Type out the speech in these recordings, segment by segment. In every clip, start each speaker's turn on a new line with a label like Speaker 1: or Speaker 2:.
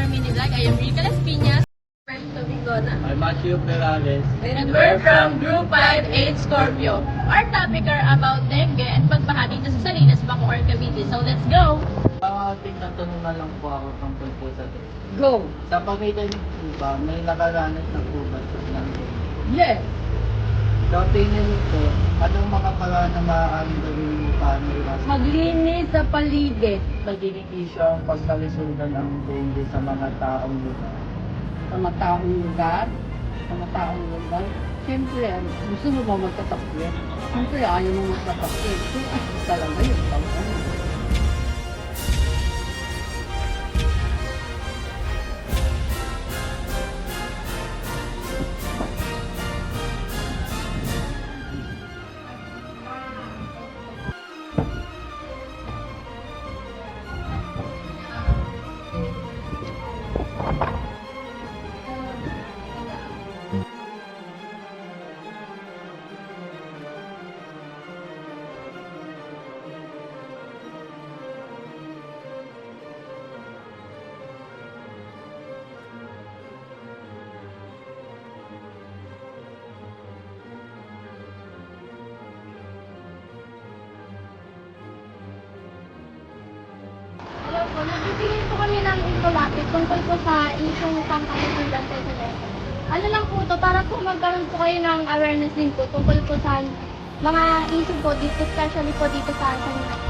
Speaker 1: our mini vlog. I am Rica Las Piñas. Friends of Bigona.
Speaker 2: I'm Matthew Perales.
Speaker 1: And we're from Group 5-8 Scorpio. Our topic are about dengue at pagbaha dito sa Salinas, Baco, or Cavite. So let's go!
Speaker 2: Tingnan na lang po ako tungkol po sa dengue.
Speaker 1: Go!
Speaker 2: Sa pagkita niyo po ba, may nakaranas na po ba ng dengue?
Speaker 1: Yes!
Speaker 2: So, tingnan niyo po, anong mga paraan na maaaring gawin para maiwasan?
Speaker 1: Maglinis sa paligid.
Speaker 2: Nagiging issue ang pagkalisunan ng dengue sa mga taong lugar.
Speaker 3: Sa mga taong lugar, siyempre, gusto mo ba magtatakbo? Siyempre, ayaw mo magtatakbo. So, talaga yun.
Speaker 4: Hello po, nagbibigay po kami ng infographic tungkol po sa isyong pangkalusugan sa Indonesia. Ano lang po to, para po magkaroon po kayo ng awareness din po tungkol po sa mga issue po dito, especially po dito sa Salinas.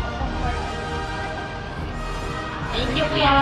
Speaker 1: Thank you, Kuya!